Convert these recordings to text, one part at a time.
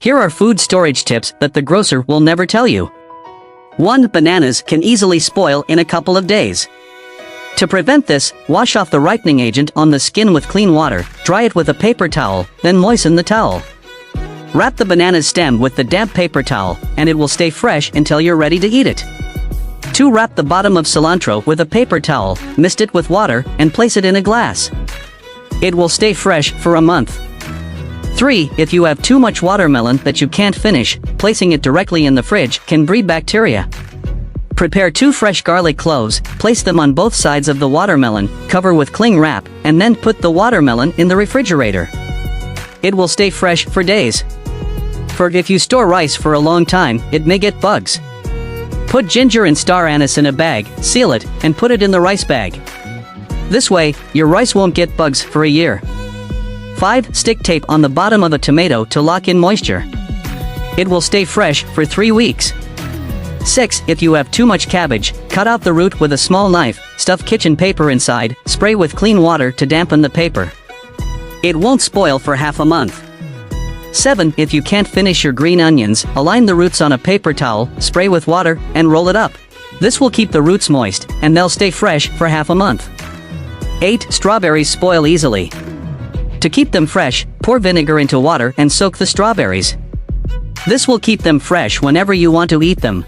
Here are food storage tips that the grocer will never tell you. 1. Bananas can easily spoil in a couple of days. To prevent this, wash off the ripening agent on the skin with clean water, dry it with a paper towel, then moisten the towel. Wrap the banana's stem with the damp paper towel, and it will stay fresh until you're ready to eat it. 2. Wrap the bottom of cilantro with a paper towel, mist it with water, and place it in a glass. It will stay fresh for a month. 3. If you have too much watermelon that you can't finish, placing it directly in the fridge can breed bacteria. Prepare 2 fresh garlic cloves, place them on both sides of the watermelon, cover with cling wrap, and then put the watermelon in the refrigerator. It will stay fresh for days. For if you store rice for a long time, it may get bugs. Put ginger and star anise in a bag, seal it, and put it in the rice bag. This way, your rice won't get bugs for a year. 5. Stick tape on the bottom of a tomato to lock in moisture. It will stay fresh for 3 weeks. 6. If you have too much cabbage, cut out the root with a small knife, stuff kitchen paper inside, spray with clean water to dampen the paper. It won't spoil for half a month. 7. If you can't finish your green onions, align the roots on a paper towel, spray with water, and roll it up. This will keep the roots moist, and they'll stay fresh for half a month. 8. Strawberries spoil easily. To keep them fresh, pour vinegar into water and soak the strawberries. This will keep them fresh whenever you want to eat them.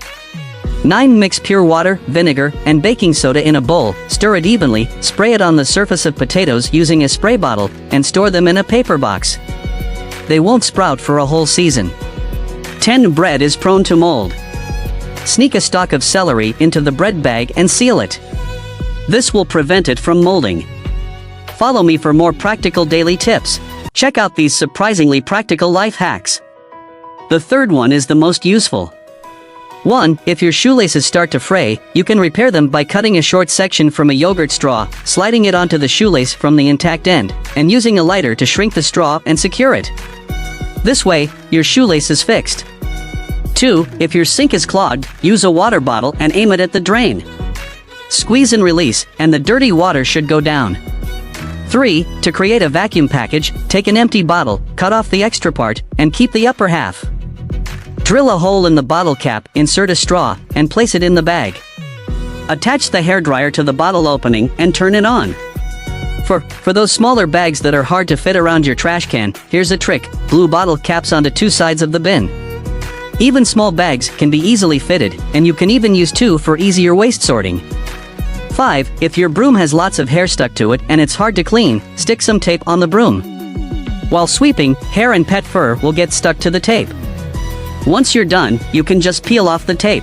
9. Mix pure water, vinegar, and baking soda in a bowl, stir it evenly, spray it on the surface of potatoes using a spray bottle, and store them in a paper box. They won't sprout for a whole season. 10. Bread is prone to mold. Sneak a stalk of celery into the bread bag and seal it. This will prevent it from molding. Follow me for more practical daily tips. Check out these surprisingly practical life hacks. The third one is the most useful. 1. If your shoelaces start to fray, you can repair them by cutting a short section from a yogurt straw, sliding it onto the shoelace from the intact end, and using a lighter to shrink the straw and secure it. This way, your shoelace is fixed. 2. If your sink is clogged, use a water bottle and aim it at the drain. Squeeze and release, and the dirty water should go down. 3. To create a vacuum package, take an empty bottle, cut off the extra part, and keep the upper half. Drill a hole in the bottle cap, insert a straw, and place it in the bag. Attach the hairdryer to the bottle opening and turn it on. For those smaller bags that are hard to fit around your trash can, here's a trick: glue bottle caps onto 2 sides of the bin. Even small bags can be easily fitted, and you can even use 2 for easier waste sorting. 5. If your broom has lots of hair stuck to it and it's hard to clean, stick some tape on the broom. While sweeping, hair and pet fur will get stuck to the tape. Once you're done, you can just peel off the tape.